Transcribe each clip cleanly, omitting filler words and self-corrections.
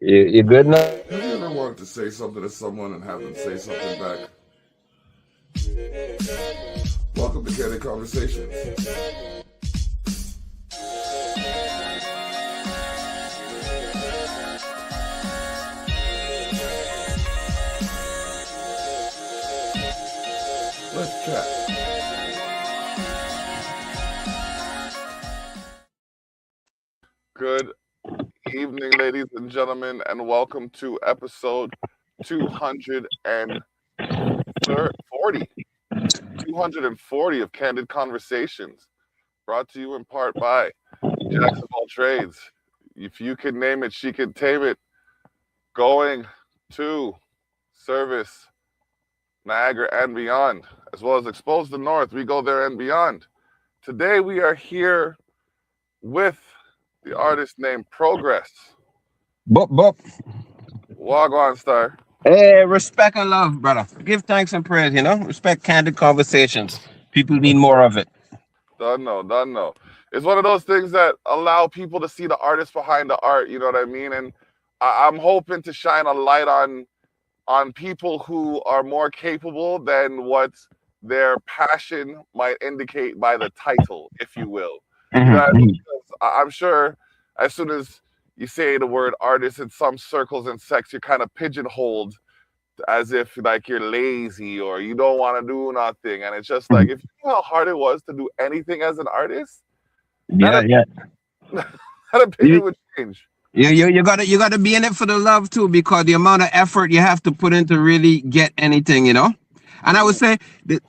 You good now? Have you ever wanted to say something to someone and have them say something back? Welcome to Candid Conversations. Let's chat. Good evening, ladies and gentlemen, and welcome to episode 240. 240 of Candid Conversations, brought to you in part by Jackson of all trades. If you can name it, she can tame it. Going to service Niagara and beyond, as well as expose the North. We go there and beyond. Today we are here with the artist named Progress. Bop, bop. Wagwan Star. Hey, respect and love, brother. Give thanks and praise, Respect candid conversations. People need more of it. Done know. It's one of those things that allow people to see the artist behind the art, you know what I mean? And I'm hoping to shine a light on people who are more capable than what their passion might indicate by the title, if you will. You know what I mean? I'm sure as soon as you say the word artist in some circles and sects, you're kind of pigeonholed as if like you're lazy or you don't want to do nothing. And it's just like, if you know how hard it was to do anything as an artist, Yeah, yeah. that opinion would change. You gotta be in it for the love too, because the amount of effort you have to put in to really get anything. And I would say that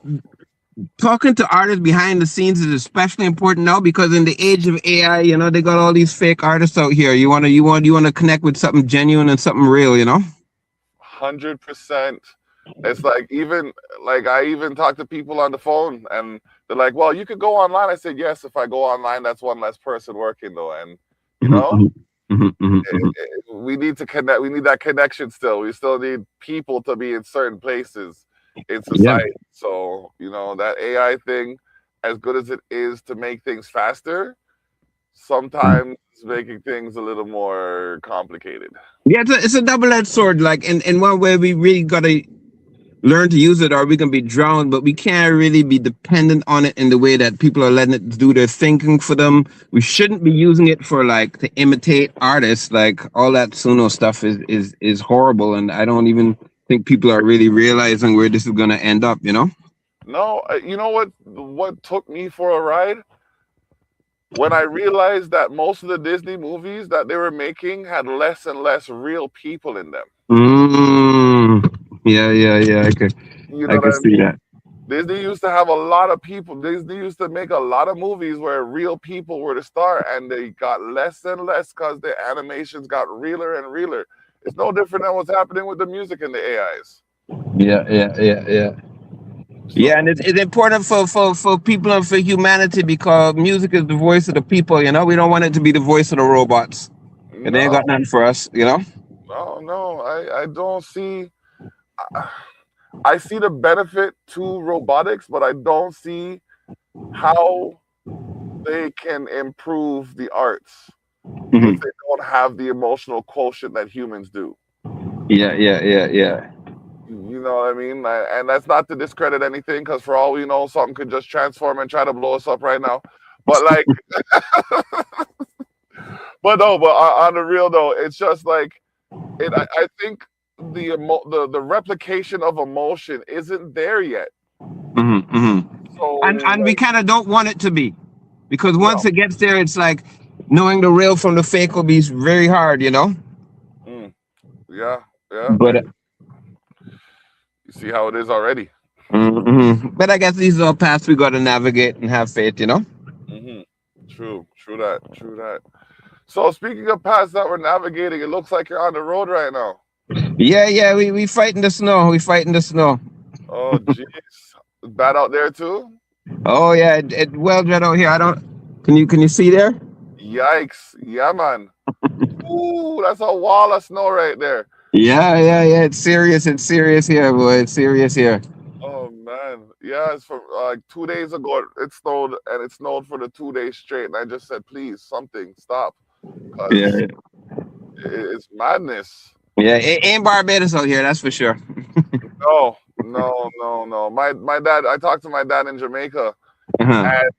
talking to artists behind the scenes is especially important now, because in the age of AI, they got all these fake artists out here. You wanna connect with something genuine and something real. 100%. It's like I even talk to people on the phone and they're like, well, you could go online. I said, yes, if I go online, that's one less person working though. And we need to connect. We need that connection still. We still need people to be in certain places in society. Yeah. So, that AI thing, as good as it is to make things faster, sometimes it's making things a little more complicated. Yeah, it's a double-edged sword. Like in one way, we really gotta learn to use it, or we can be drowned. But we can't really be dependent on it in the way that people are letting it do their thinking for them. We shouldn't be using it for to imitate artists. Like all that Suno stuff is horrible, and I don't even think people are really realizing where this is gonna end up. No, you know what took me for a ride? When I realized that most of the Disney movies that they were making had less and less real people in them. Yeah. You I know what can I see mean? that. Disney used to have a lot of people. Disney used to make a lot of movies where real people were the star, and they got less and less because the animations got realer and realer. It's no different than what's happening with the music and the AIs. Yeah. Yeah, and So, it's important for people and for humanity, because music is the voice of the people. We don't want it to be the voice of the robots. And they ain't got no, nothing for us. no. I don't see. I see the benefit to robotics, but I don't see how they can improve the arts if Mhm. they don't have the emotional quotient that humans do. Yeah. You know what I mean? And that's not to discredit anything, because for all we know, something could just transform and try to blow us up right now. But but no, but on the real though, it's just like I think the replication of emotion isn't there yet. And we So kind of don't want it to be, because once no, it gets there, it's like knowing the real from the fake will be very hard. mm, yeah, yeah. But You see how it is already. but I guess these are all paths we got to navigate and have faith. hmm True that. So speaking of paths that we're navigating, it looks like you're on the road right now. Yeah. We fighting the snow. We fighting the snow. Oh, jeez. Bad out there too? Oh yeah, it well right out here. I don't. Can you see there? Yikes. Yeah, man. Ooh, that's a wall of snow right there. Yeah. It's serious. It's serious here, boy. It's serious here. Oh, man. Yeah, it's from like 2 days ago. It snowed, and it snowed for the 2 days straight. And I just said, please, something, stop. Yeah. Because It's madness. Yeah, it ain't Barbados out here, that's for sure. No, no, no, no. My dad. I talked to my dad in Jamaica, Uh-huh. and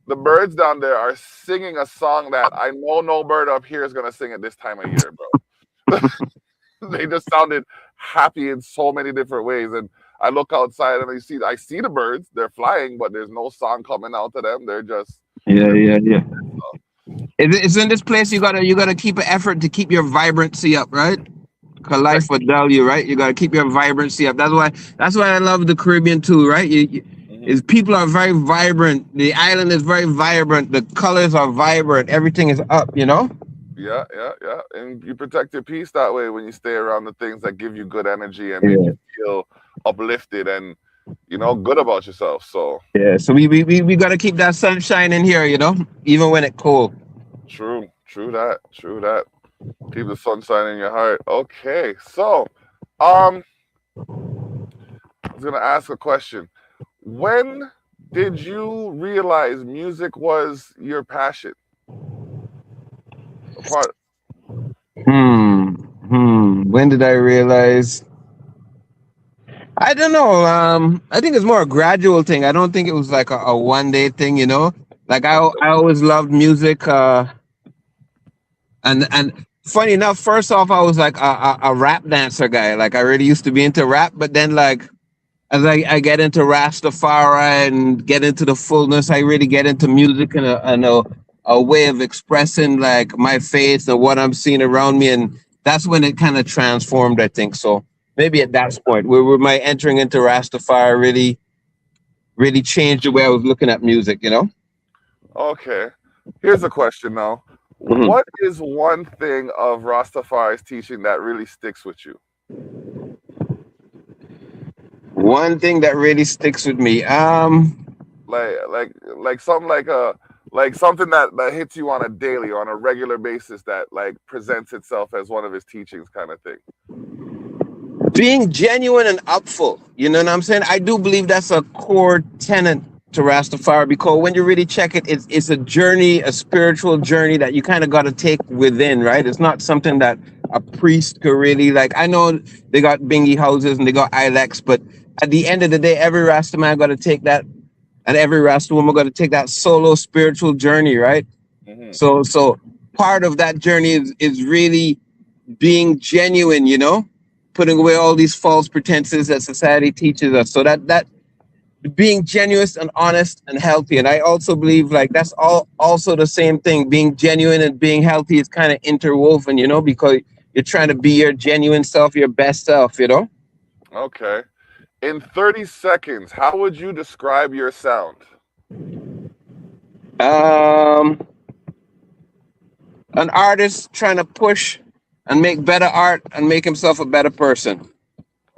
the birds down there are singing a song that I know no bird up here is gonna sing at this time of year, bro. They just sounded happy in so many different ways. And I look outside and I see the birds. They're flying, but there's no song coming out to them. They're just Yeah, they're yeah, yeah. It's in this place you gotta keep an effort to keep your vibrancy up, right? Cause life protect. would dull you, right? You gotta keep your vibrancy up. That's why I love the Caribbean too, right? Hmm. Is people are very vibrant. The island is very vibrant. The colors are vibrant. Everything is up, you know? Yeah, yeah, yeah. And you protect your peace that way when you stay around the things that give you good energy and make Yeah. you feel uplifted and good about yourself. So Yeah. So we gotta keep that sunshine in here, you know, even when it's cold. true, true that, true that. Keep the sunshine in your heart. Okay, so um, I was gonna ask a question. When did you realize music was your passion? A part. Hmm. When did I realize? I don't know. I think it's more a gradual thing. I don't think it was like a one day thing, you know? Like I always loved music, and funny enough, first off I was like a rap dancer guy. Like I really used to be into rap, but then like as I get into Rastafari and get into the fullness, I really get into music and a way of expressing like my faith and what I'm seeing around me. And that's when it kind of transformed, I think. So maybe at that point, where my entering into Rastafari really changed the way I was looking at music, you know? Okay. Here's a question now. Mhm. What is one thing of Rastafari's teaching that really sticks with you? One thing that really sticks with me. Like something like something that hits you on a daily, on a regular basis that like presents itself as one of his teachings kind of thing. Being genuine and upful. You know what I'm saying? I do believe that's a core tenet to Rastafari because when you really check it, it's a journey, a spiritual journey that you kind of got to take within, right? It's not something that a priest could really like. I know they got bingy houses and they got ilex, but at the end of the day, every Rasta man got to take that, and every Rasta woman got to take that solo spiritual journey, right? Hmm. So part of that journey is really being genuine, you know, putting away all these false pretenses that society teaches us. So that being genuine and honest and healthy. And I also believe like that's all also the same thing. Being genuine and being healthy is kind of interwoven, you know, because you're trying to be your genuine self, your best self, you know. Okay. In 30 seconds, how would you describe your sound? Um, an artist trying to push and make better art and make himself a better person.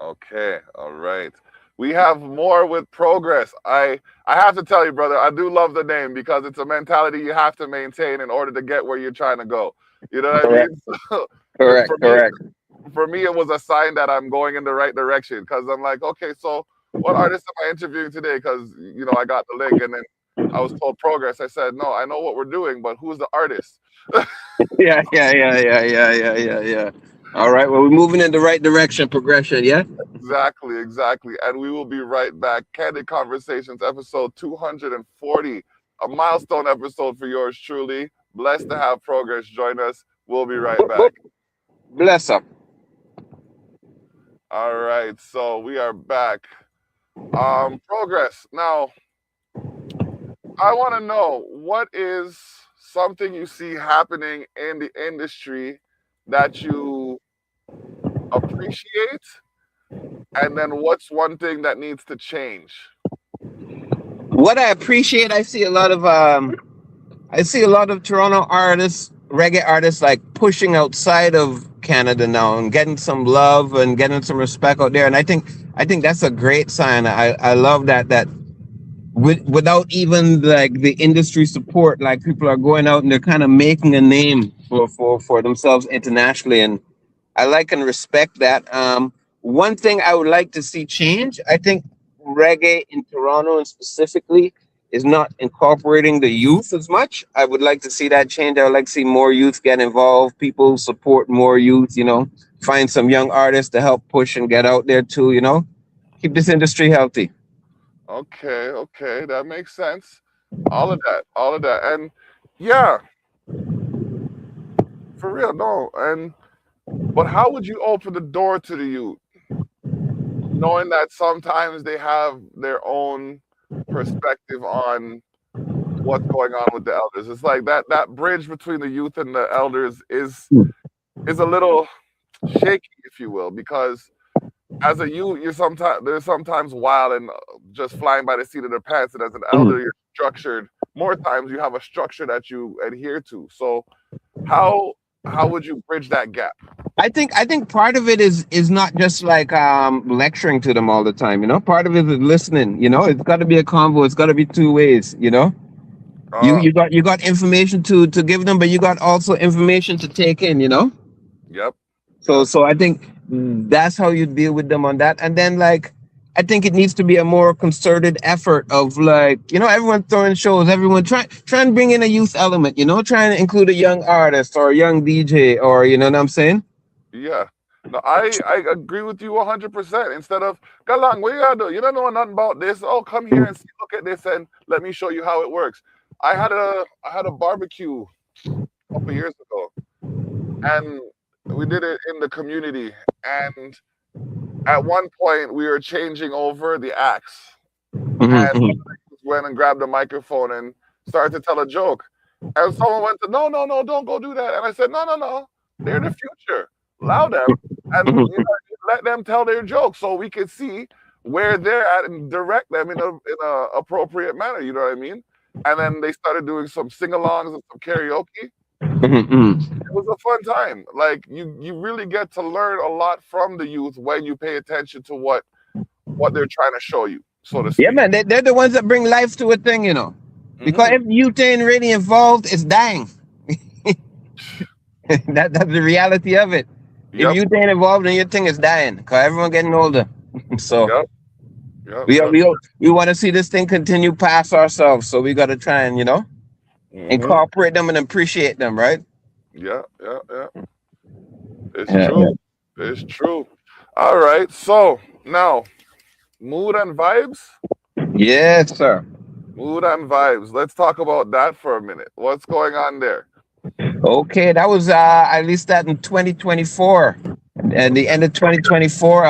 Okay, all right. We have more with progress. I have to tell you, brother, I do love the name because it's a mentality you have to maintain in order to get where you're trying to go. You know what I Correct, mean? So, correct, for me, correct. it was a sign that I'm going in the right direction because I'm like, okay, so what artist am I interviewing today? Because I got the link and then I was told progress. I said, no, I know what we're doing, but who's the artist? Yeah, yeah, yeah, yeah, yeah, yeah, yeah, yeah. All right. Well, we're moving in the right direction, progression. Yeah. Exactly, exactly. And we will be right back. Candid Conversations, episode 240, a milestone episode for yours truly. Blessed to have Progress join us. We'll be right Boop, boop. back. Bless up. All right, so we are back. Progress. Now, I want to know what is something you see happening in the industry that you appreciate, and then what's one thing that needs to change? What I appreciate, I see a lot of Toronto artists, reggae artists, like pushing outside of Canada now and getting some love and getting some respect out there. And I think that's a great sign. I love that without even like the industry support, like people are going out and they're kind of making a name for themselves internationally, and I like and respect that. One thing I would like to see change, I think reggae in Toronto and specifically is not incorporating the youth as much. I would like to see that change. I would like to see more youth get involved, people support more youth, find some young artists to help push and get out there too, keep this industry healthy. Okay, okay, that makes sense. All of that, and yeah, for real, no. And but how would you open the door to the youth, knowing that sometimes they have their own perspective on what's going on with the elders? It's like that bridge between the youth and the elders is a little shaky, if you will, because as a youth, you're sometimes there's sometimes wild and just flying by the seat of their pants, and as an Mhm. elder, you're structured. More times, you have a structure that you adhere to. So, how how would you bridge that gap? I think part of it is not just like lecturing to them all the time, part of it is listening, it's got to be a convo, it's got to be two ways, you Uh, you got information to give them, but you got also information to take in. yep, So yep, so I think that's how you deal with them on that. And then like I think it needs to be a more concerted effort of like, everyone throwing shows, everyone try and bring in a youth element, trying to include a young artist or a young DJ or you know what I'm saying? yeah. No, I agree with you 100%. Instead of Galang, what you gotta do? You don't know nothing about this. Oh, come here and see, look at this, and let me show you how it works. I had a barbecue a couple years ago, and we did it in the community. And at one point, we were changing over the acts, Mhm, and mhm, went and grabbed a microphone and started to tell a joke. And someone went to, no, no, no, don't go do that. And I said, no, no, no, they're the future. Allow them, and mhm. let them tell their jokes so we can see where they're at and direct them in a appropriate manner. You know what I mean? And then they started doing some sing-alongs and some karaoke. Mhm, mhm. It was a fun time. Like you really get to learn a lot from the youth when you pay attention to what they're trying to show you, so to Yeah, speak. man, they're the ones that bring life to a thing. Because Hmm. if youth ain't really involved, it's dying. That's the reality of it. If Yep, youth ain't involved, then your thing is dying. Because everyone getting older. So yep, yep, we yep. we we want to see this thing continue past ourselves. So we got to try and Hmm. incorporate them and appreciate them, right? Yeah, yeah, yeah. It's Yeah, true. It's true. All right. So now, mood and vibes. yeah. Yes, sir. Mood and vibes. Let's talk about that for a minute. What's going on there? Okay, that was at least that in 2024. At the Okay. end of 2024,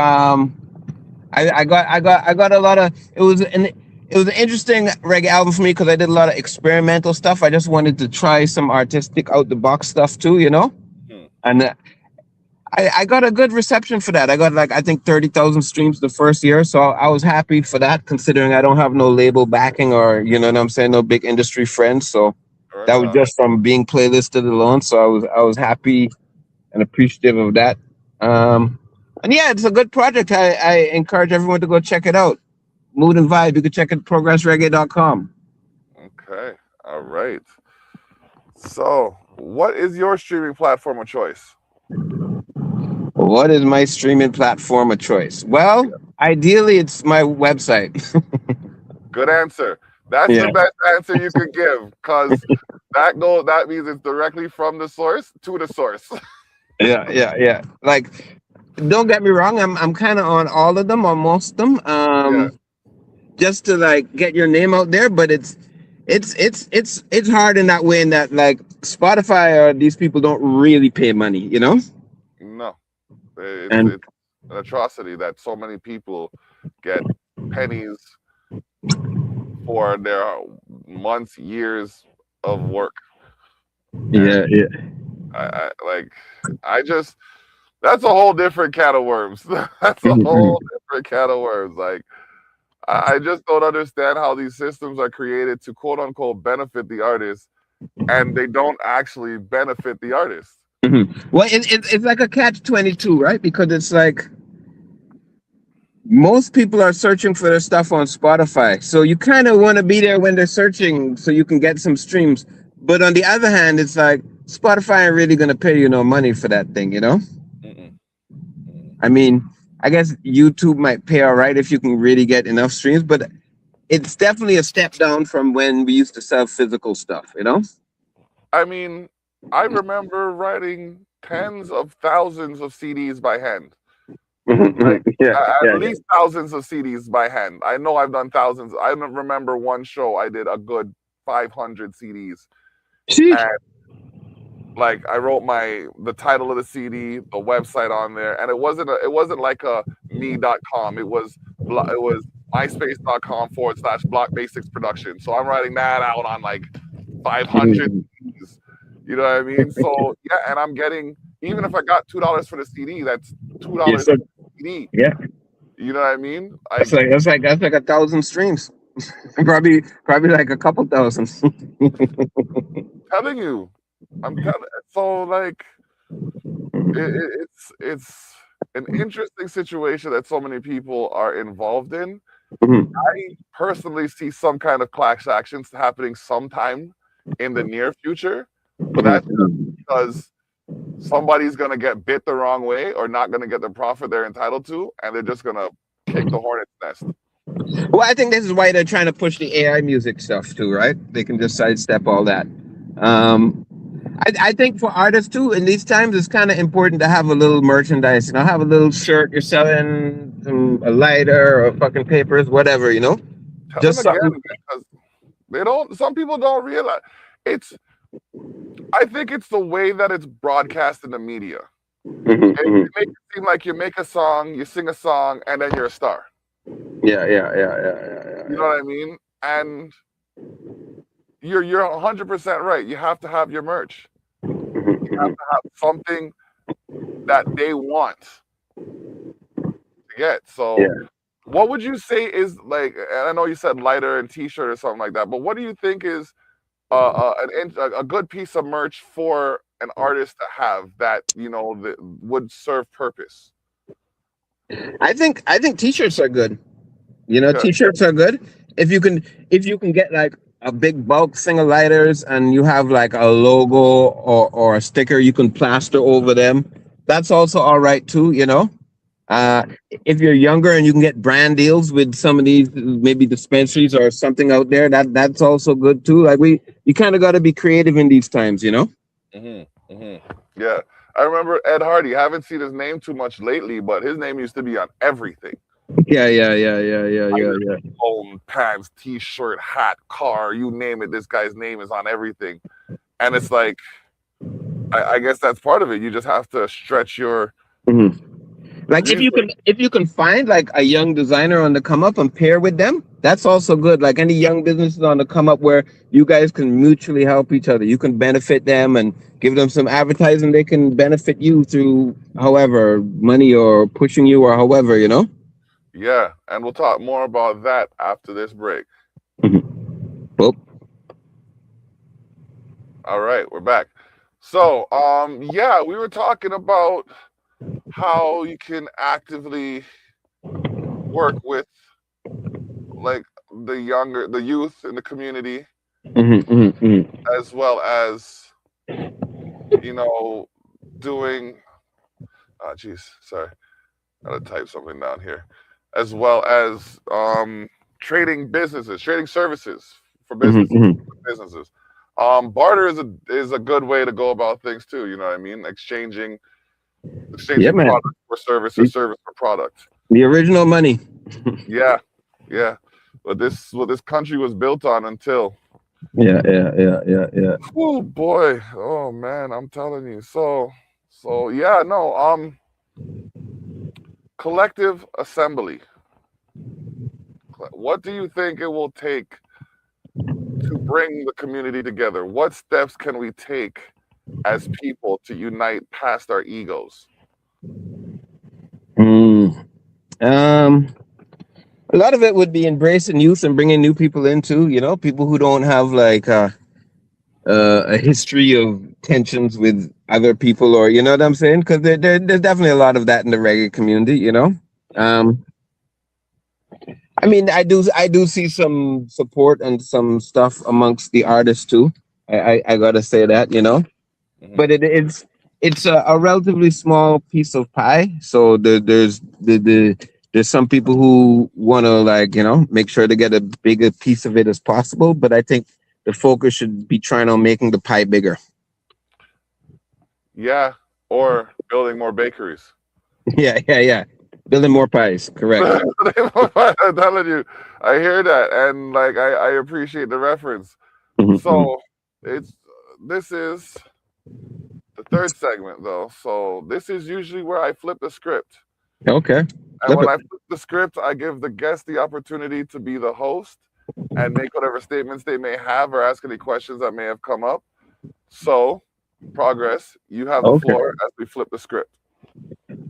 I got a lot of it was an interesting reggae album for me because I did a lot of experimental stuff. I just wanted to try some artistic out the box stuff too. Hmm. And I got a good reception for that. I got like I think 30,000 streams the first year, so I was happy for that considering I don't have no label backing or you know what I'm saying, no big industry friends. So Right that was on. just from being playlisted alone. So I was happy and appreciative of that. Um, and yeah, it's a good project. I encourage everyone to go check it out. Mood and Vibe. You can check it at progressreggae.com. Okay. All right. So, what is your streaming platform of choice? What is my streaming platform of choice? Well, Yeah. ideally, it's my website. Good answer. That's Yeah, the best answer you could give, because that means it's directly from the source to the source. yeah. Like, don't get me wrong. I'm kind of on all of them, on most of them. Yeah. Just to like get your name out there, but it's hard in that way. In that like Spotify or these people don't really pay money. No. And It's an atrocity that so many people get pennies for their months, years of work. yeah, And yeah. like, I just, that's a whole different can of worms. That's a Mhm, whole different can of worms. Like, I just don't understand how these systems are created to quote unquote benefit the artist, and they don't actually benefit the artist. Well, it's like a catch-22, right? Because it's like most people are searching for their stuff on Spotify. So you kind of want to be there when they're searching so you can get some streams. But on the other hand, it's like Spotify ain't really going to pay you no money for that thing? Mm-mm, mm-mm. I mean, I guess YouTube might pay all right if you can really get enough streams, but it's definitely a step down from when we used to sell physical stuff, you know? I mean, I remember writing tens of thousands of CDs by hand. Like Yeah, at yeah, yeah. least thousands of CDs by hand. I know I've done thousands. I remember one show I did a good 500 CDs, Sheesh. and like I wrote the title of the CD, the website on there, and it wasn't like a me.com. It was myspace.com/block basics production. So I'm writing that out on like 500 Mhm. CDs. You know what I mean? So yeah, and I'm getting, even if I got $2 for the CD, that's $2 Yes, for sir. the CD. Yeah. You know what I mean? That's like 1,000 streams. Probably like a couple thousand. Telling you, I'm telling. So like, it's an interesting situation that so many people are involved in. Mhm. I personally see some kind of class actions happening sometime in the near future, but Mhm. that's just Mhm. because somebody's gonna get bit the wrong way or not gonna get the profit they're entitled to, and they're just gonna kick the hornet's nest. Well, I think this is why they're trying to push the AI music stuff too, right? They can just sidestep all that. Um, I think for artists too, in these times, it's kind of important to have a little merchandise. Have a little shirt you're selling, a lighter or fucking papers, whatever. Tell them Just again, something. because they don't. Some people don't realize it's. I think it's the way that it's broadcast in the media. Mhm, It mhm. makes it seem like you make a song, you sing a song, and then you're a star. Yeah, yeah, yeah, yeah, yeah, yeah, You know yeah. what I mean? And you're 100% right. You have to have your merch. Mhm, You have mhm. to have something that they want to get. So, Yeah. what would you say is like? And I know you said lighter and T-shirt or something like that, but what do you think is a good piece of merch for an artist to have that that would serve purpose? I think t-shirts are good. Okay. T-shirts are good. If you can get like a big bulk single lighters and you have like a logo or a sticker you can plaster over them, that's also all right too. Uh, if you're younger and you can get brand deals with some of these maybe dispensaries or something out there, that's also good too. Like you kind of got to be creative in these times. Hmm. Hmm. Yeah, I remember Ed Hardy. I haven't seen his name too much lately, but his name used to be on everything. Yeah, yeah, yeah, yeah, yeah, yeah, Iron yeah. phone, pants, T-shirt, hat, car, you name it. This guy's name is on everything, and it's like I guess that's part of it. You just have to stretch your Mhm. Like if you resources. can find like a young designer on the come up and pair with them, that's also good. Like any young businesses on the come up where you guys can mutually help each other. You can benefit them and give them some advertising. They can benefit you through however money or pushing you or however. Yeah, and we'll talk more about that after this break. Well, All right, we're back. So, yeah, we were talking about how you can actively work with like the youth in the community, mhm, mhm, mhm. as well as you know doing. Oh, geez, sorry, I gotta type something down here, as well as trading services for Mhm, mhm. businesses. Barter is a good way to go about things too. You know what I mean? Yeah, Exchanging man. product for service or The, service for product. the original money. Yeah, yeah. But this what this country was built on until. Yeah, yeah, yeah, yeah, yeah. Oh boy. Oh man, I'm telling you. So yeah, no. Collective assembly. What do you think it will take to bring the community together? What steps can we take as people to unite past our egos? Mm. Um, a lot of it would be embracing youth and bringing new people into, people who don't have like a history of tensions with other people, or you know what I'm saying? Because there's definitely a lot of that in the reggae community. Um, I mean, I do see some support and some stuff amongst the artists too. I gotta say that. Hmm. But it's a relatively small piece of pie. So there's the There's some people who want to, like, make sure to get a bigger piece of it as possible, but I think the focus should be trying on making the pie bigger. Yeah, or building more bakeries. Yeah, yeah, yeah. Building more pies. Correct. I'm telling you, I hear that, and like I appreciate the reference. Mhm. So it's this is the third segment though. So this is usually where I flip the script. Okay. And Flip when it. I flip the script, I give the guest the opportunity to be the host and make whatever statements they may have or ask any questions that may have come up. So, Progress, you have the Okay. floor as we flip the script.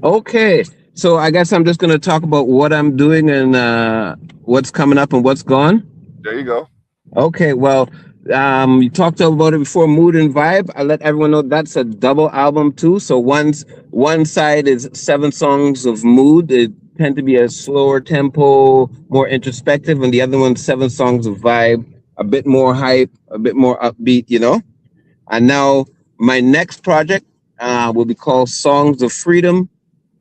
Okay. So I guess I'm just going to talk about what I'm doing and what's coming up and what's gone. There you go. Okay, well, you talked about it before, Mood and Vibe. I let everyone know that's a double album too. So one side is 7 songs of Mood. They tend to be a slower tempo, more introspective, and the other one's 7 songs of Vibe, a bit more hype, a bit more upbeat. And now my next project will be called Songs of Freedom.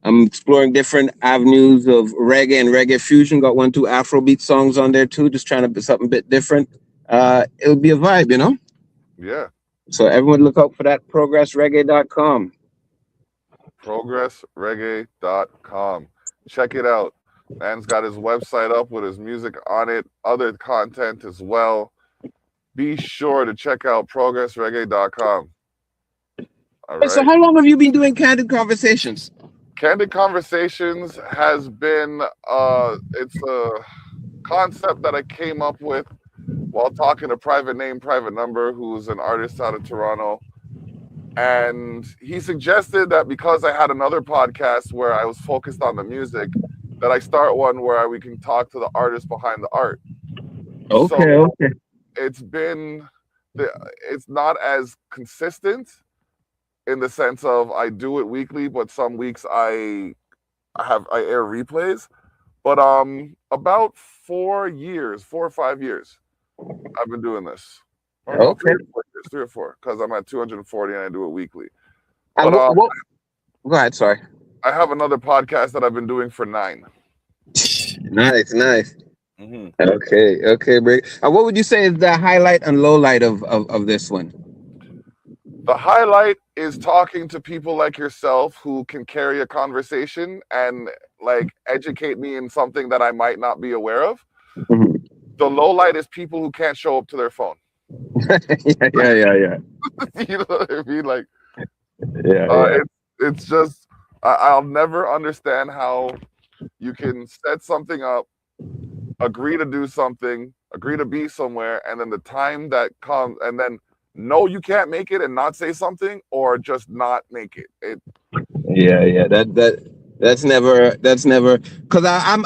I'm exploring different avenues of reggae and reggae fusion. Got 1, 2 Afrobeat songs on there too, just trying to be something a bit different. It'll be a vibe. Yeah. So everyone look out for that, progressreggae.com. ProgressReggae.com. Check it out. Man's got his website up with his music on it, other content as well. Be sure to check out ProgressReggae.com. All Hey, so right. how long have you been doing Candid Conversations? Candid Conversations has been it's a concept that I came up with while talking to Private Name Private Number, who's an artist out of Toronto. And he suggested that because I had another podcast where I was focused on the music, that I start one where we can talk to the artist behind the art. So Okay, okay. it's been the it's not as consistent in the sense of I do it weekly, but some weeks I air replays. But about 4 years, 4 or 5 years, I've been doing this. Or no, Okay. 3 or 4 years, 3 or 4, because I'm at 240 and I do it weekly. And But what go ahead, sorry. I have another podcast that I've been doing for 9. Nice, nice. Hmm. Okay, okay, break. What would you say is the highlight and low light of this one? The highlight is talking to people like yourself who can carry a conversation and like educate me in something that I might not be aware of. Mhm. The low light is people who can't show up to their phone. Yeah, yeah, yeah, yeah. You know what I mean? Like, Yeah, yeah. it's just I'll never understand how you can set something up, agree to do something, agree to be somewhere, and then the time that comes, and then no, you can't make it, and not say something, or just not make it. Yeah, yeah. That's never because I'm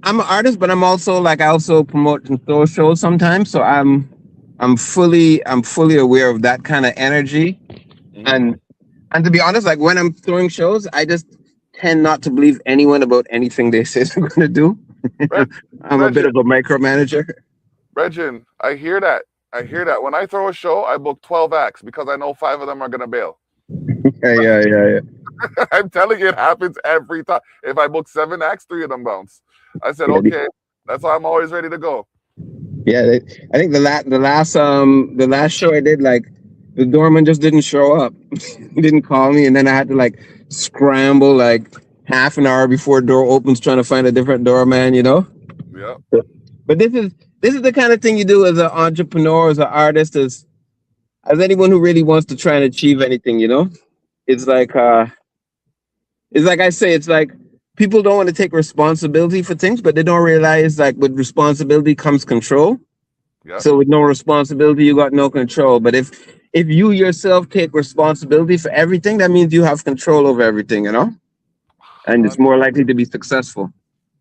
an artist, but I also promote and throw shows sometimes. So I'm fully aware of that kind of energy. Mhm. And to be honest, like when I'm throwing shows, I just tend not to believe anyone about anything they say they're gonna do. Reg, I'm a bit Regin, of a micromanager. Regin, I hear that. I hear that. When I throw a show, I book 12 acts because I know 5 of them are gonna bail. Yeah, yeah, yeah, yeah. I'm telling you, it happens every time. If I book 7 acts, 3 of them bounce. I said, Yeah, okay, that's why I'm always ready to go. yeah, I think the last show I did, like the doorman just didn't show up. He didn't call me, and then I had to like scramble like half an hour before door opens trying to find a different doorman. Yeah. But this is the kind of thing you do as an entrepreneur, as an artist, as anyone who really wants to try and achieve anything. It's Hmm. like I say, it's like people don't want to take responsibility for things, but they don't realize like with responsibility comes control. Yeah. So with no responsibility, you got no control. But if you yourself take responsibility for everything, that means you have control over everything, and it's more likely to be successful.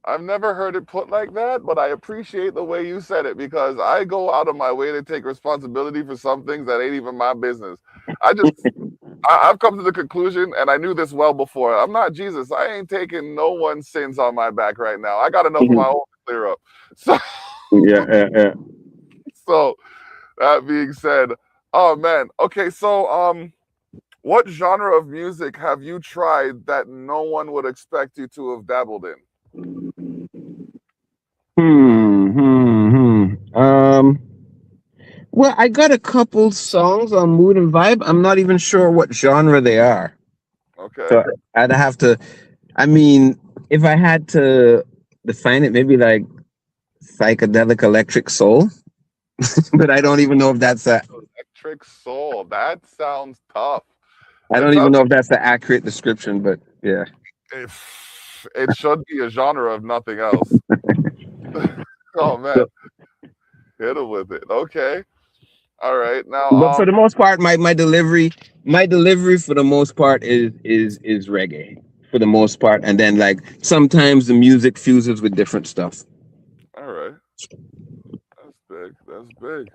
I've never heard it put like that, but I appreciate the way you said it because I go out of my way to take responsibility for some things that ain't even my business. I just, I've come to the conclusion, and I knew this well before. I'm not Jesus. I ain't taking no one's sins on my back right now. I got enough of my Mhm. own to clear up. So, Yeah, yeah, yeah. so that being said, oh man, okay. So, what genre of music have you tried that no one would expect you to have dabbled in? Well, I got a couple songs on Mood and Vibe. I'm not even sure what genre they are. Okay. So I'd have to, I mean, if I had to define it, maybe like psychedelic electric soul, but I don't even know if that's a, Electric Soul. That sounds tough. I That don't even sounds know if that's the accurate description, but yeah. it should be a genre of nothing else. Oh man, So, hit him with it. Okay. All right. Now, but for the most part, my delivery for the most part is reggae for the most part, and then like sometimes the music fuses with different stuff. all right. That's big. That's big.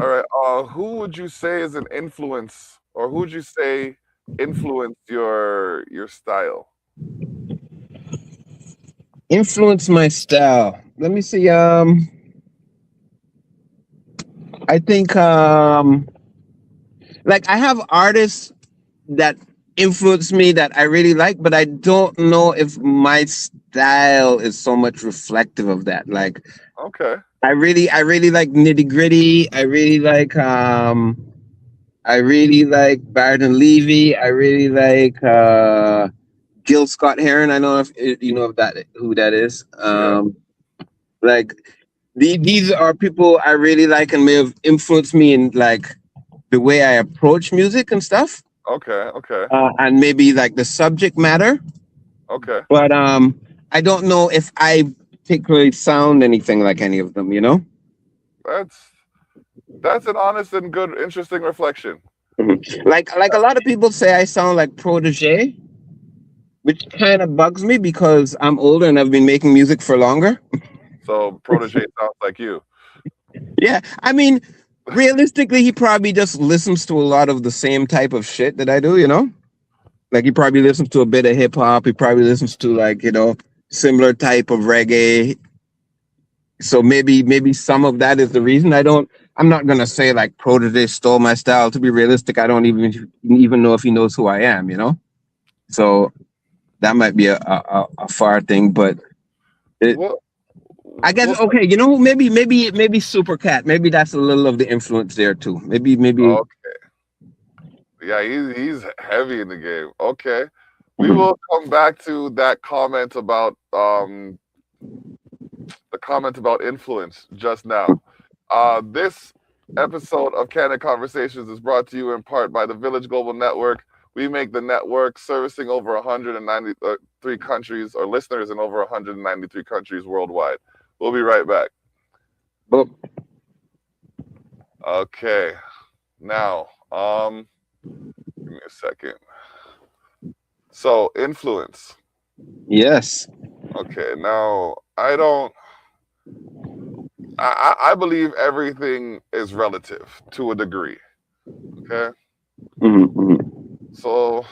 All right. Who would you say is an influence, or who would you say influenced your style? Influence my style. Let me see. I think like I have artists that influence me that I really like, but I don't know if my style is so much reflective of that. Like Okay. I really like nitty gritty. I really like Barton Levy. I really like Gil Scott Heron. I know if you know if that who that is. Yeah. Like these are people I really like and may have influenced me in like the way I approach music and stuff, Okay. Okay. and maybe like the subject matter. Okay. But I don't know if I particularly sound anything like any of them. You know. That's that's an honest and good, interesting reflection. Like a lot of people say I sound like Protege, which kind of bugs me because I'm older and I've been making music for longer. So protege sounds like you. Yeah, I mean, realistically, he probably just listens to a lot of the same type of shit that I do. You know, like he probably listens to a bit of hip hop. He probably listens to like similar type of reggae. So maybe some of that is the reason. I'm not gonna say like Protege stole my style. To be realistic, I don't even know if he knows who I am. You know, so that might be a far thing, but it, What? I guess What? okay. You know, maybe Super Cat. Maybe that's a little of the influence there too. Maybe. Okay. Yeah, he's heavy in the game. Okay. We Mhm. will come back to that comment about the comment about influence just now. This episode of Candid Conversations is brought to you in part by the Village Global Network. We make the network servicing over 193 countries, or listeners in over 193 countries worldwide. We'll be right back. But Okay. Now, give me a second. So, influence. yes. Okay. Now, I don't. I believe everything is relative to a degree. Okay. Hmm. So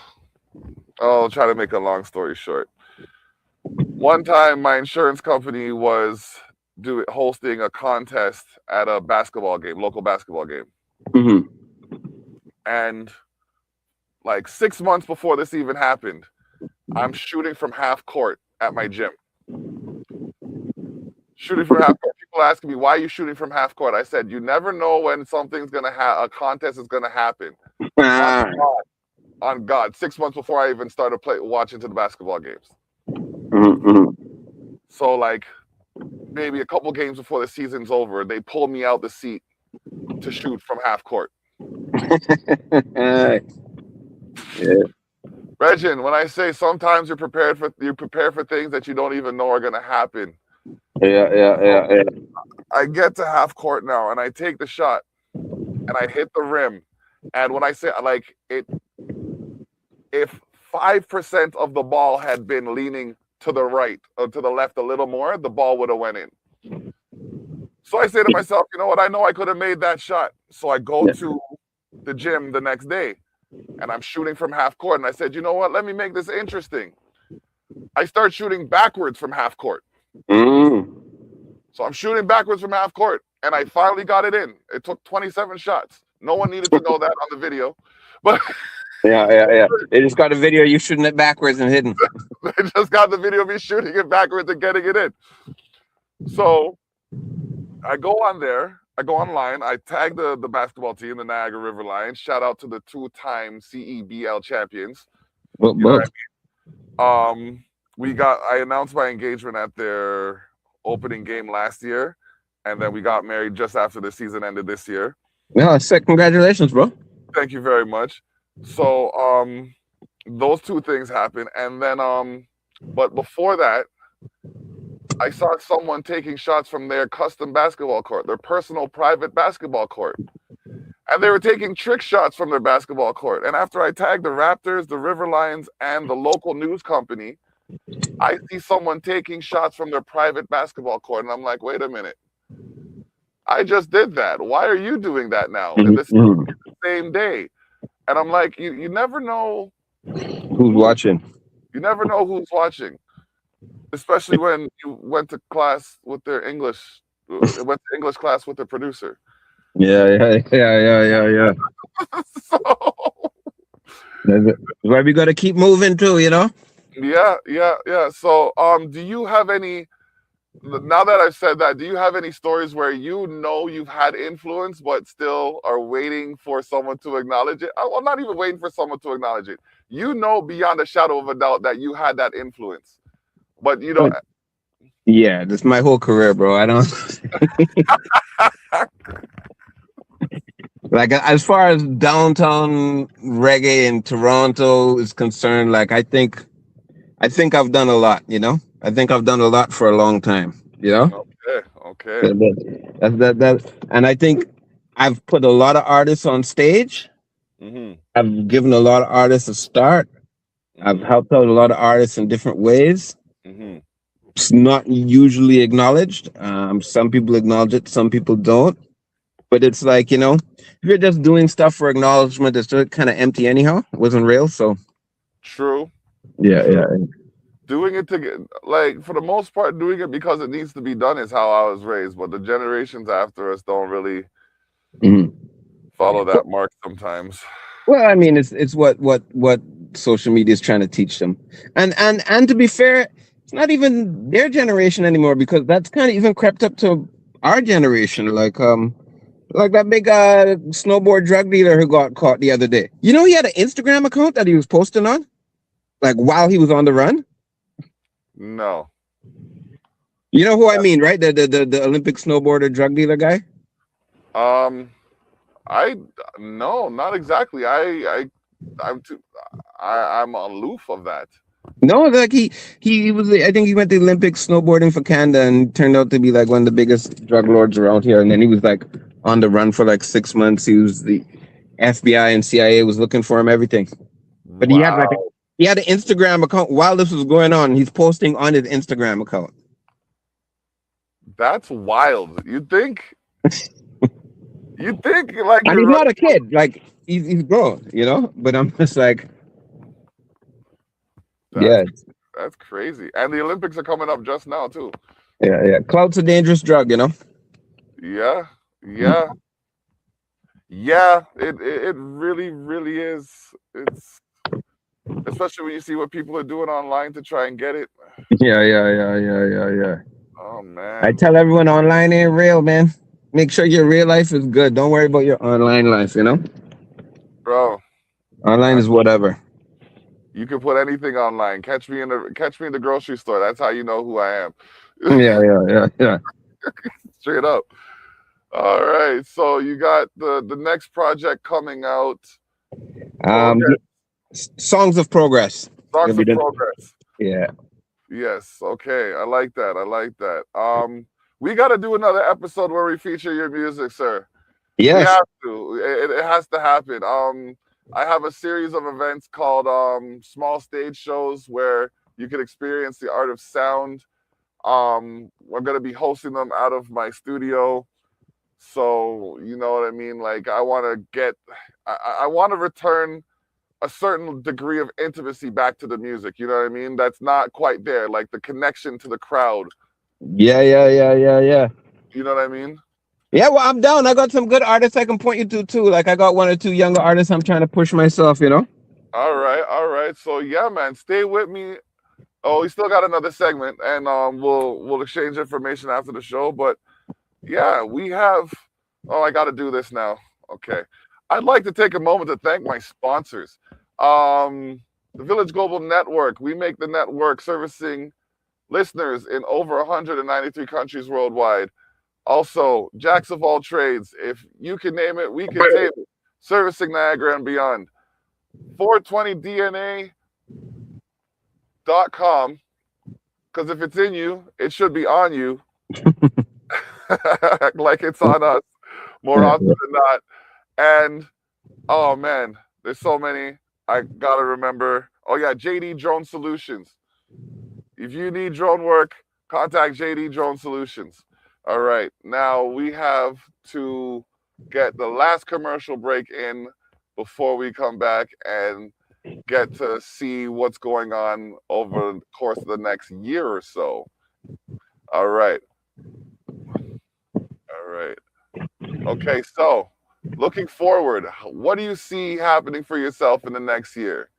I'll try to make a long story short. One time, my insurance company was hosting a contest at a basketball game, local basketball game, Hmm. and like 6 months before this even happened, I'm shooting from half court at my gym. Shooting from half court. People asking me, why are you shooting from half court? I said, you never know when something's gonna a contest is gonna happen. On Ah. God, on God. 6 months before I even started watching to the basketball games. Hmm. So like maybe a couple games before the season's over, they pull me out the seat to shoot from half court. Yeah. Regin, when I say sometimes you prepare for things that you don't even know are gonna happen. Yeah. Yeah. So Yeah. I get to half court now and I take the shot and I hit the rim. And when I say like it, if 5% of the ball had been leaning to the right or to the left a little more, the ball would have went in. So I say to myself, you know what? I know I could have made that shot. So I go Yeah. to the gym the next day and I'm shooting from half court. And I said, you know what? Let me make this interesting. I start shooting backwards from half court. Mm. So I'm shooting backwards from half court and I finally got it in. It took 27 shots. No one needed to know that on the video, but Yeah. Yeah. Yeah. They just got a video of you shooting it backwards and hitting. they just got the video of me shooting it backwards and getting it in. So I go on there. I go online. I tag the basketball team, the Niagara River Lions. Shout out to the two-time CEBL champions. But You know but what I mean? We got. I announced my engagement at their opening game last year, and then we got married just after the season ended this year. yeah, sick. Congratulations, bro. Thank you very much. So those two things happened, and then but before that, I saw someone taking shots from their custom basketball court, their personal private basketball court. And they were taking trick shots from their basketball court. And after I tagged the Raptors, the River Lions, and the local news company, I see someone taking shots from their private basketball court. And I'm like, wait a minute. I just did that. Why are you doing that now? And this is Mhm. the same day. And I'm like, you never know Who's watching? you never know who's watching, especially when you went to class with their English, went to English class with the producer. Yeah. So That's why we gotta keep moving too, you know? yeah. So do you have any, now that I've said that, do you have any stories where you know you've had influence but still are waiting for someone to acknowledge it? Well, not even waiting for someone to acknowledge it. You know beyond a shadow of a doubt that you had that influence, but you don't. But yeah, this is my whole career, bro. I don't like as far as downtown reggae in Toronto is concerned, like I think I've done a lot, you know? I think I've done a lot for a long time, you know? Okay. That and I think I've put a lot of artists on stage. Mhm. I've given a lot of artists a start. I've Mhm. helped out a lot of artists in different ways. Mhm. It's not usually acknowledged. Some people acknowledge it, some people don't. But it's like, you know, if you're just doing stuff for acknowledgement, it's just kind of empty anyhow. It wasn't real. So True. yeah, True. yeah. Doing it to get, like, for the most part, doing it because it needs to be done is how I was raised. But the generations after us don't really Mhm. follow that mark sometimes. Well, I mean, it's what social media is trying to teach them, and to be fair, it's not even their generation anymore because that's kind of even crept up to our generation. Like that big snowboard drug dealer who got caught the other day. You know, he had an Instagram account that he was posting on, like while he was on the run. No. You know who I mean, right? The Olympic snowboarder drug dealer guy. Um, I no, not exactly. I'm too. I'm aloof of that. No, like he was. I think he went to the Olympics snowboarding for Canada and turned out to be like one of the biggest drug lords around here. And then he was like on the run for like 6 months. He was the FBI and CIA was looking for him, everything. But Wow, he had an Instagram account while this was going on. He's posting on his Instagram account. that's wild. You think like And you're he's running. not a kid. Like he's grown, you know. But I'm just like, That's yeah, that's crazy. And the Olympics are coming up just now too. yeah. Clout's a dangerous drug, you know. Yeah, yeah, yeah. It really is. It's especially when you see what people are doing online to try and get it. Yeah. Oh I man, tell everyone online ain't real, man. Make sure your real life is good. Don't worry about your online life, you know? bro. Online I, is whatever. you can put anything online. Catch me in the grocery store. That's how you know who I am. Yeah. Straight up. All right. So you got the next project coming out. Um, Okay. Songs of Progress. Gonna Songs be of the Progress. yeah. Yes. Okay. I like that. I like that. We got to do another episode where we feature your music, sir. We Yes. have to. It has to happen. I have a series of events called small stage shows where you can experience the art of sound. We're gonna be hosting them out of my studio. So you know what I mean. Like I want to return a certain degree of intimacy back to the music. You know what I mean? That's not quite there. Like the connection to the crowd. Yeah. You know what I mean? Yeah, well, I'm down. I got some good artists I can point you to too. Like I got one or two younger artists I'm trying to push myself, you know? All right. So yeah, man, stay with me. Oh, we still got another segment, and we'll exchange information after the show. But yeah, we have. Oh, I got to do this now. Okay, I'd like to take a moment to thank my sponsors. Um, the Village Global Network. We make the network servicing listeners in over 193 countries worldwide. Also, Jacks of all trades. If you can name it, we can tame it. Servicing Niagara and beyond. 420DNA.com. Because if it's in you, it should be on you. Like it's on us more Yeah, often than not. And oh man, there's so many. I gotta remember. Oh yeah, JD Drone Solutions. If you need drone work, contact JD Drone Solutions. All right, now we have to get the last commercial break in before we come back and get to see what's going on over the course of the next year or so. All right. All right. Okay, so looking forward, what do you see happening for yourself in the next year?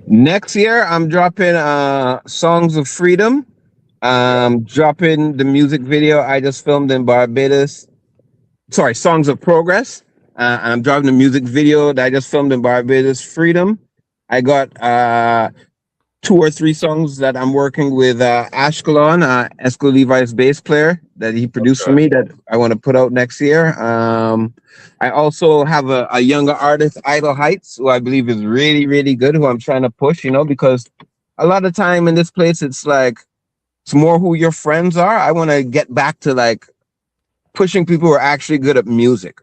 next year I'm dropping Songs of Freedom. Yeah. Dropping the music video I just filmed in Barbados. Sorry, Songs of Progress. And I'm dropping the music video that I just filmed in Barbados. Freedom. I got two or three songs that I'm working with Ashkelon, Esco Levi's bass player that he produced for Okay. me that I want to put out next year. I also have a younger artist, Idle Heights, who I believe is really, really good, who I'm trying to push, because a lot of time in this place, it's like, it's more who your friends are. I want to get back to like pushing people who are actually good at music.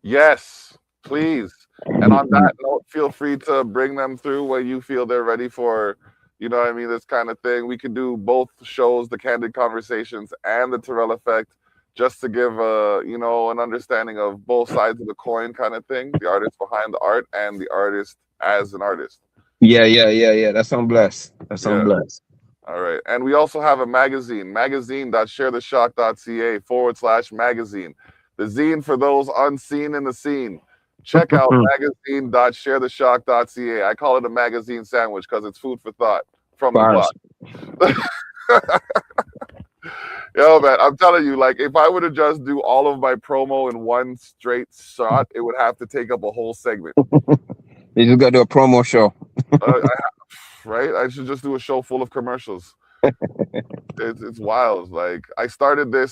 Yes, please. And on that note, feel free to bring them through when you feel they're ready for, what I mean, this kind of thing. We can do both shows, the Candid Conversations and the Terrell Effect, just to give an understanding of both sides of the coin kind of thing, the artist behind the art and the artist as an artist. Yeah, yeah, yeah, yeah. That sounds blessed. That sounds Yeah. blessed. All right. And we also have a magazine, magazine.sharetheshock.ca /magazine. The zine for those unseen in the scene. Check out magazine.sharetheshock.ca. I call it a magazine sandwich because it's food for thought from the Bars. block. Yo, man, I'm telling you, like, if I were to just do all of my promo in one straight shot, it would have to take up a whole segment. You just got to do a promo show. Right? I should just do a show full of commercials. It's wild. Like, I started my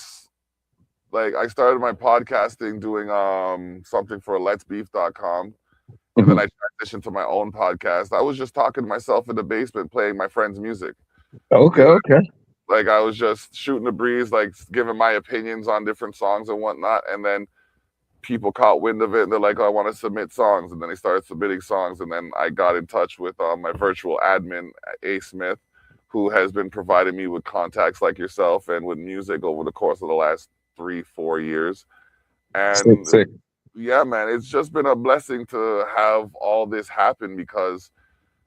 podcasting doing something for letsbeef.com, and then I transitioned to my own podcast. I was just talking to myself in the basement playing my friend's music. Okay, okay. Like, I was just shooting the breeze, like giving my opinions on different songs and whatnot, and then people caught wind of it and they're like, oh, I want to submit songs, and then they started submitting songs, and then I got in touch with my virtual admin, A Smith, who has been providing me with contacts like yourself and with music over the course of the last 3-4 years. And Sick. yeah, man, it's just been a blessing to have all this happen because,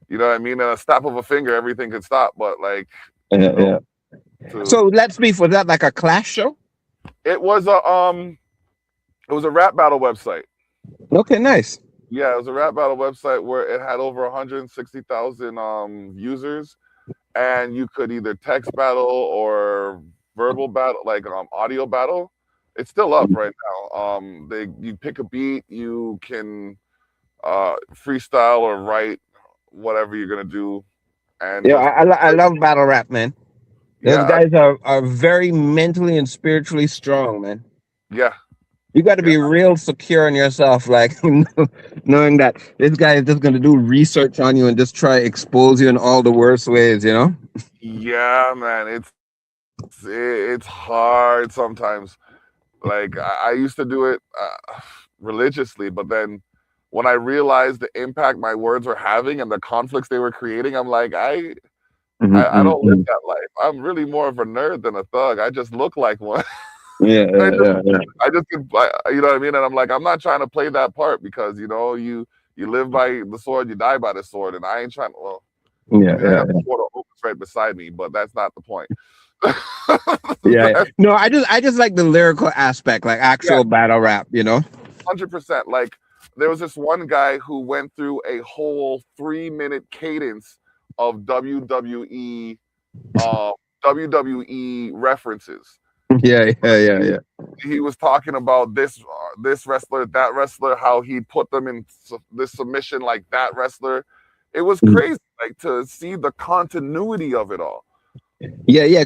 you know what I mean? In a snap of a finger, everything could stop. But like, Yeah, yeah. So Let's Beef, was that like a clash show? it was a rap battle website. Okay, nice. Yeah, it was a rap battle website where it had over 160,000 users, and you could either text battle or verbal battle, like audio battle. It's still up right now. You pick a beat, you can freestyle or write whatever you're gonna do, and Yeah, just I love battle rap, man. Those yeah, guys are very mentally and spiritually strong, man. yeah, You got to yeah, be real secure in yourself, like knowing that this guy is just going to do research on you and just try to expose you in all the worst ways. yeah, man. It's hard sometimes. Like I used to do it religiously, but then when I realized the impact my words were having and the conflicts they were creating, I'm like, I don't live that life. I'm really more of a nerd than a thug. I just look like one. Yeah, I just, yeah, yeah, I just, you know what I mean? And I'm like, I'm not trying to play that part because you live by the sword, you die by the sword, and I ain't trying to. Well, yeah, I mean, I yeah, got the sword of Opus right beside me, but that's not the point. yeah, yeah. No, I just like the lyrical aspect, like Yeah, actual battle rap. 100%. Like there was this one guy who went through a whole 3-minute cadence of uh, WWE references. Yeah, yeah, yeah, He, yeah. he was talking about this wrestler, that wrestler, how he put them in this submission like that wrestler. It was Mhm. crazy, like to see the continuity of it all. Yeah, yeah.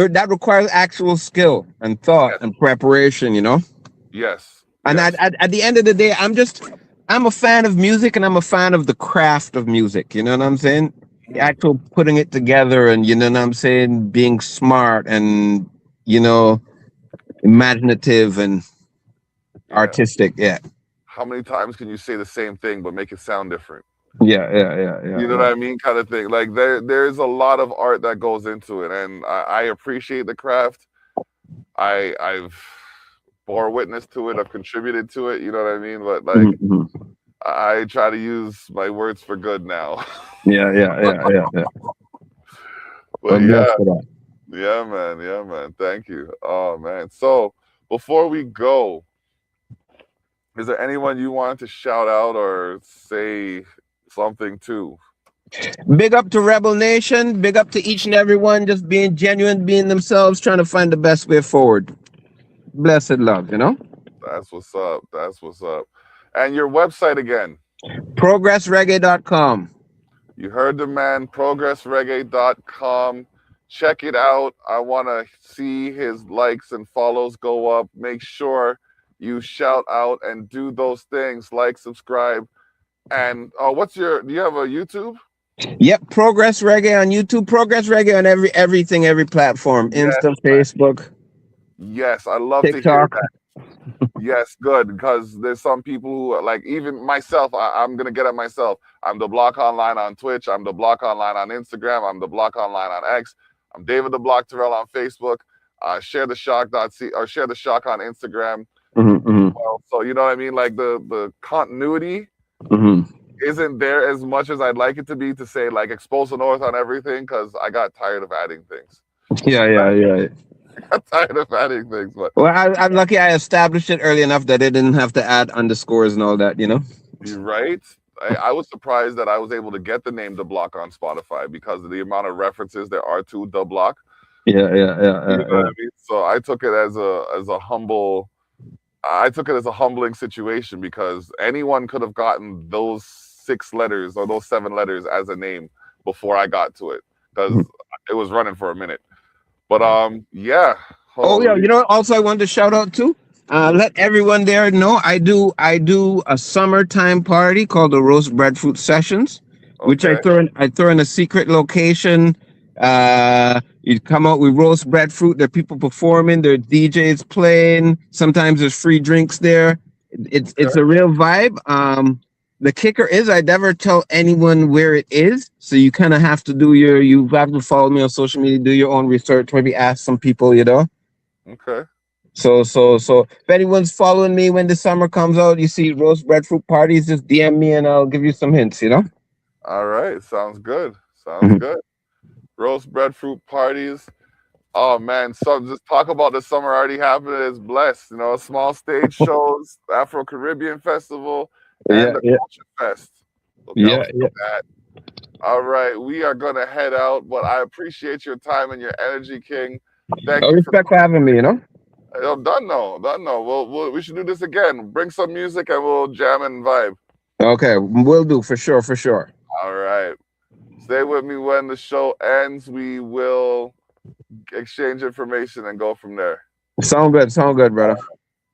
That requires actual skill and thought Yes, and preparation, you know. yes, And yes. at the end of the day, I'm a fan of music and I'm a fan of the craft of music. You know what I'm saying? The Mm, actual putting it together and you know what I'm saying, being smart and you know imaginative and yeah. artistic. Yeah, How many times can you say the same thing but make it sound different? yeah, yeah, yeah, yeah, You know what yeah. I mean, kind of thing. Like there's a lot of art that goes into it, and I appreciate the craft. I've bore witness to it. I've contributed to it. You know what I mean? But like, Mhm. I try to use my words for good now. Yeah, yeah, yeah, yeah, yeah. But I'm yeah, blessed for that. yeah, man, yeah, man. Thank you. Oh man. So before we go, is there anyone you want to shout out or say something to? Big up to Rebel Nation. Big up to each and every one just being genuine, being themselves, trying to find the best way forward. Blessed love, you know? That's what's up. That's what's up. And your website again. ProgressReggae.com. You heard the man, progressreggae.com. Check it out. I want to see his likes and follows go up. Make sure you shout out and do those things like, subscribe. And do you have a YouTube? Yep, Progress Reggae on YouTube, Progress Reggae on everything, every platform. Yes, Insta, Facebook, yes. I love to hear TikTok. that. Yes, good. Because there's some people who are like, even myself, I'm going to get at myself. I'm the Block Online on Twitch. I'm the Block Online on Instagram. I'm the Block Online on X. I'm David the Block Terrell on Facebook. Share the shock on Instagram. Mm-hmm, Well, so you know what I mean? Like the continuity mm-hmm. isn't there as much as I'd like it to be to say like expose the North on everything because I got tired of adding things. Yeah, yeah, yeah. I got tired of adding things, but Well, I'm lucky I established it early enough that I didn't have to add underscores and all that, you know? you're right. I was surprised that I was able to get the name The Block on Spotify because of the amount of references there are to The Block. Yeah, yeah, yeah, You know yeah, what yeah. I mean? So I took it as a humbling situation because anyone could have gotten those 6 letters or those 7 letters as a name before I got to it because it was running for a minute. But yeah, Oh yeah, you holy, know what also I wanted to shout out to? Let everyone there know I do a summertime party called the Roast Breadfruit Sessions, which okay, I throw in a secret location. You come out with roast breadfruit. There are people performing. There are DJs playing. Sometimes there's free drinks there. It's okay, a real vibe. The kicker is I never tell anyone where it is, so you kind of have to you have to follow me on social media, do your own research, maybe ask some people, you know. okay. So if anyone's following me when the summer comes out, you see roast breadfruit parties, just DM me and I'll give you some hints, you know? All right, sounds good. Sounds Mhm. good. Roast breadfruit parties. Oh man, so just talk about the summer already happening is blessed. You know, small stage shows, Afro Caribbean Festival, and Yeah, the yeah, Culture Fest. Look yeah, out yeah. for that. All right, we are gonna head out, but I appreciate your time and your energy, King. Thank Oh, you for respect for having me, you know? done no, done no. We should do this again. Bring some music and we'll jam and vibe. Okay, will do for sure, for sure. All right. Stay with me when the show ends. We will exchange information and go from there. Sound good, brother.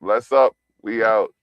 Bless up. We out.